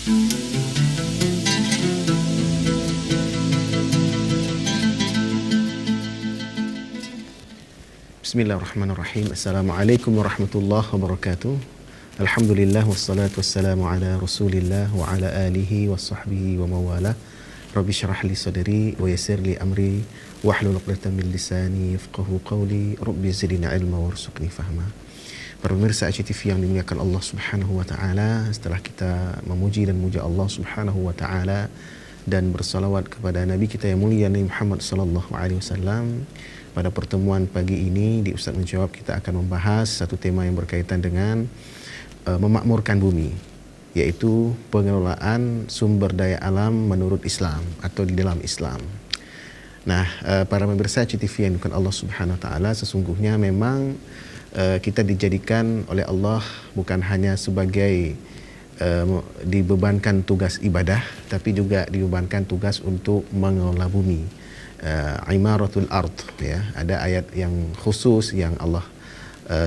Bismillahirrahmanirrahim. Assalamualaikum warahmatullahi wabarakatuh. Alhamdulillah wassalatu wassalamu ala Rasulillah wa ala alihi wa sahbihi wa mawala. Rabbi syrah li sadri wa yassir li amri wahlul 'uqdatam min lisani yafqahu qawli. Rabbi zidni ilma warzuqni fahma. Para pemirsa ACTV yang dimuliakan Allah Subhanahu wa taala, setelah kita memuji dan memuja Allah Subhanahu wa taala dan bersalawat kepada Nabi kita yang mulia Nabi Muhammad sallallahu alaihi wasallam, pada pertemuan pagi ini di Ustaz Menjawab kita akan membahas satu tema yang berkaitan dengan memakmurkan bumi, yaitu pengelolaan sumber daya alam menurut Islam atau di dalam Islam. Nah, para pemirsa CTV yang bukan Allah Subhanahu wa taala, sesungguhnya memang kita dijadikan oleh Allah bukan hanya sebagai dibebankan tugas ibadah, tapi juga dibebankan tugas untuk mengelola bumi. Imaratul ard, ya, ada ayat yang khusus yang Allah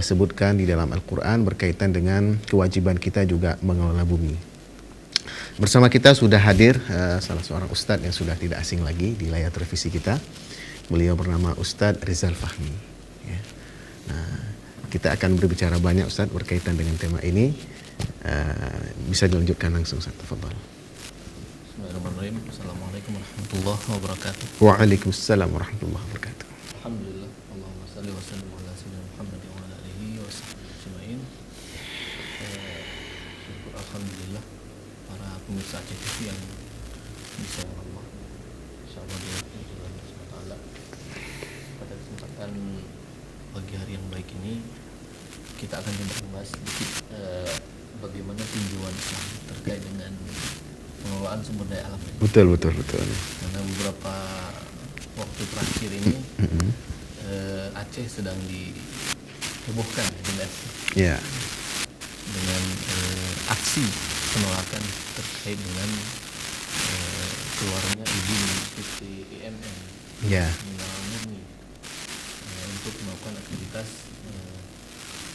sebutkan di dalam Al-Quran berkaitan dengan kewajiban kita juga mengelola bumi. Bersama kita sudah hadir salah seorang ustadz yang sudah tidak asing lagi di layar televisi kita. Beliau bernama Ustadz Rizal Fahmi, ya. Nah, kita akan berbicara banyak Ustadz berkaitan dengan tema ini. Bisa dilanjutkan langsung Ustadz, tafadhal. Bismillahirrahmanirrahim. Assalamualaikum warahmatullahi wabarakatuh. Waalaikumsalam warahmatullahi wabarakatuh. Alhamdulillah. Allahumma salli wa sallim ala sayyidina Muhammad wa ala alihi wa sahbihi ajma'in. Syukur alhamdulillah para pemirsa ACTV yang disayang Allah. Insyaallah dirahmati Allah Subhanahu wa taala. Pada kesempatan pagi hari yang baik ini kita akan membahas sedikit bagaimana tinjauan Islam terkait dengan pengelolaan sumber daya alam. Betul. Karena beberapa waktu terakhir ini Aceh sedang dihebohkan dengan aksi penolakan terkait dengan keluarnya izin PT EMM mineral murni untuk melakukan aktivitas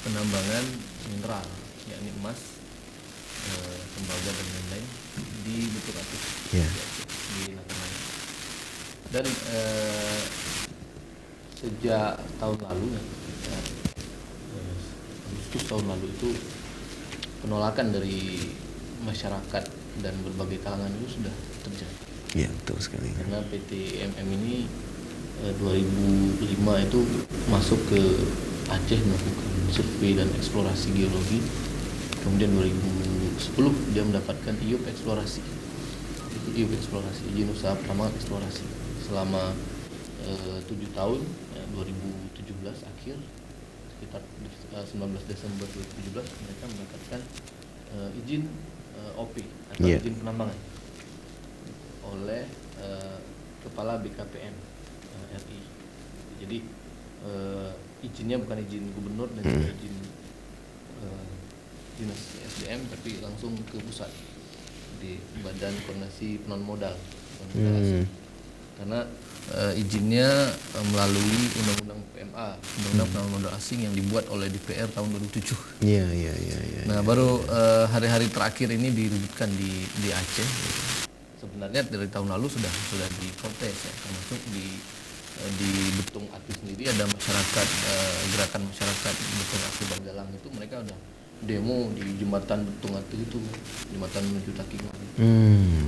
penambangan mineral, yakni emas, tembaga dan lain-lain di Bukit Atik, di Natuna. Dan sejak tahun lalu, Agustus tahun lalu itu penolakan dari masyarakat dan berbagai kalangan itu sudah terjadi. Iya, betul sekali. Karena PT MM ini 2005 itu masuk ke Aceh melakukan survei dan eksplorasi geologi. Kemudian 2010 dia mendapatkan IUP eksplorasi. Itu IUP eksplorasi, izin usaha pertambangan eksplorasi. Selama 7 tahun, 2017 akhir, sekitar 19 Desember 2017 mereka mendapatkan izin OP atau izin penambangan oleh Kepala BKPM RI. Jadi izinnya bukan izin gubernur dan juga izin dinas SDM, tapi langsung ke pusat di Badan Koordinasi Penanaman Modal asing. Karena izinnya melalui Undang-Undang PMA, Undang-Undang Penanaman Modal Asing yang dibuat oleh DPR tahun 2007. Iya. Nah, baru hari-hari terakhir ini diwujudkan di Aceh. Sebenarnya dari tahun lalu sudah diprotes, ya, termasuk di Betung Ati sendiri ada masyarakat, gerakan masyarakat Betung Ati Banggalang itu mereka udah demo di jembatan Betung Ati itu, jembatan menuju Takingan,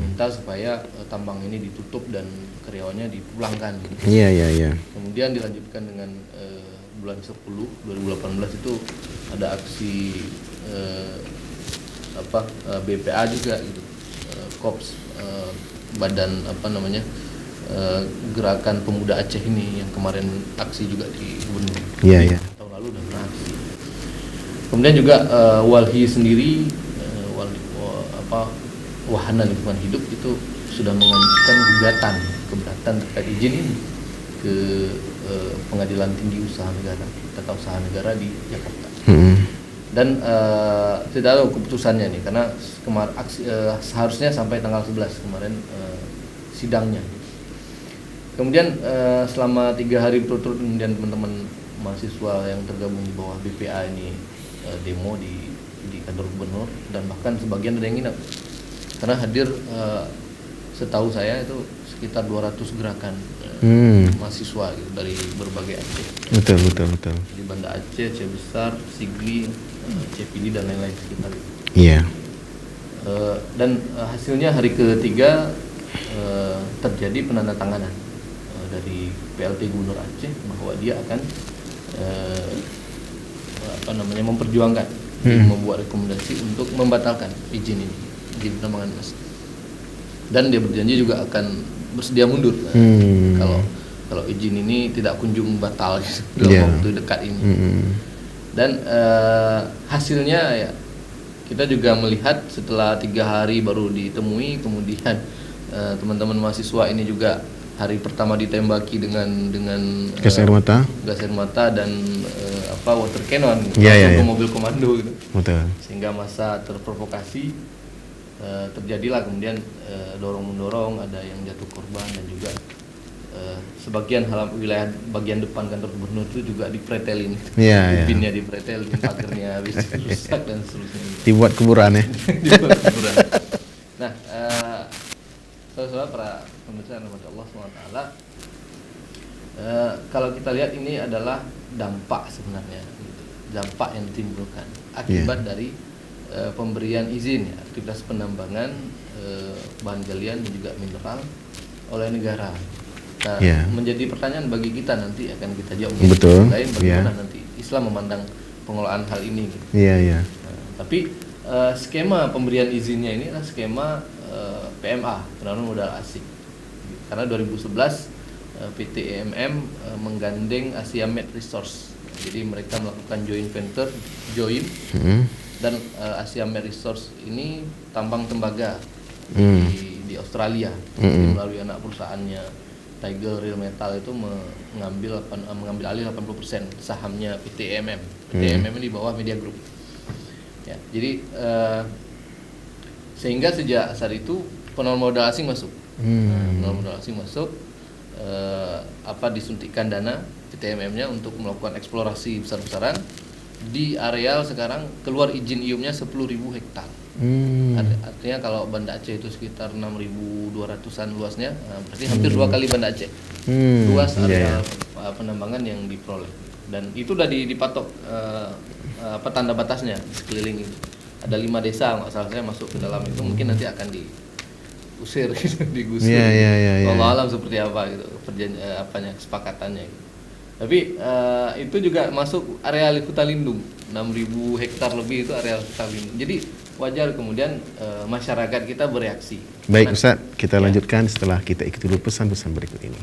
minta supaya tambang ini ditutup dan karyawannya dipulangkan. Iya. Kemudian dilanjutkan dengan bulan 10 2018 itu ada aksi BPA juga gitu, Kops, badan gerakan pemuda Aceh ini yang kemarin aksi juga di Gubernur. Iya. Tahun lalu udah pernah aksi. Kemudian juga Walhi sendiri, Wahana Lingkungan Hidup itu sudah mengajukan gugatan keberatan terkait izin ini ke Pengadilan Tinggi Usaha Negara, Tata Usaha Negara di Jakarta. Dan tidak tahu keputusannya nih, karena seharusnya sampai tanggal 11 kemarin sidangnya. Kemudian selama 3 hari berturut-turut kemudian teman-teman mahasiswa yang tergabung di bawah BPA ini demo di kantor gubernur, dan bahkan sebagian ada yang nginep karena hadir setahu saya itu sekitar 200 gerakan mahasiswa gitu, dari berbagai Aceh. Betul. Di Banda Aceh, Aceh Besar, Sigli, Aceh Pidi dan lain-lain sekitar itu. Iya. Dan hasilnya hari ketiga terjadi penandatanganan dari PLT Gubernur Aceh bahwa dia akan memperjuangkan, membuat rekomendasi untuk membatalkan izin ini, izin penambangan emas. Dan dia berjanji juga akan bersedia mundur kalau izin ini tidak kunjung batal gitu, dalam waktu dekat ini. Dan hasilnya ya kita juga melihat setelah 3 hari baru ditemui, kemudian teman-teman mahasiswa ini juga hari pertama ditembaki dengan gas air mata dan water cannon, mobil komando gitu. Betul. Sehingga massa terprovokasi, terjadilah kemudian dorong mendorong, ada yang jatuh korban, dan juga sebagian wilayah bagian depan kantor gubernur itu juga dipretelin, ubinnya dipretelin, pagernya habis rusak dan seterusnya. Dibuat kuburan ya. Dibuat kuburan. Nah, saudara para pemirsa yang dirahmati Allah SWT, kalau kita lihat ini adalah dampak sebenarnya, gitu. Dampak yang ditimbulkan akibat dari pemberian izin aktivitas penambangan bahan galian dan juga mineral oleh negara. Nah, menjadi pertanyaan bagi kita, nanti akan kita jawab. Betul. Lain bagaimana nanti Islam memandang pengelolaan hal ini. Gitu. Nah, tapi skema pemberian izinnya ini adalah skema PMA, penanaman modal asing. Karena 2011 PT EMM menggandeng Asia Med Resource. Jadi mereka melakukan joint venture, dan Asia Med Resource ini tambang tembaga di Australia. Melalui anak perusahaannya Tiger Real Metal itu mengambil alih 80% sahamnya PT EMM. PT EMM ini di bawah Media Group. Ya, jadi sehingga sejak saat itu penanaman modal asing masuk. Penanaman modal asing masuk, disuntikkan dana PT EMM-nya untuk melakukan eksplorasi besar-besaran di areal sekarang keluar izin IUM-nya 10.000 hektar. Artinya kalau Banda Aceh itu sekitar 6.200-an luasnya, berarti hampir 2 kali Banda Aceh luas area penambangan yang diperoleh. Dan itu udah dipatok tanda batasnya di sekeliling itu. Ada 5 desa nggak salah saya masuk ke dalam itu, mungkin nanti akan diusir gitu, digusur. Wallahu alam seperti apa gitu kesepakatannya gitu. Tapi itu juga masuk area hutan lindung, 6.000 hektar lebih itu area hutan lindung. Jadi wajar kemudian masyarakat kita bereaksi. Baik Ustaz, kita lanjutkan setelah kita ikuti dulu pesan-pesan berikut ini.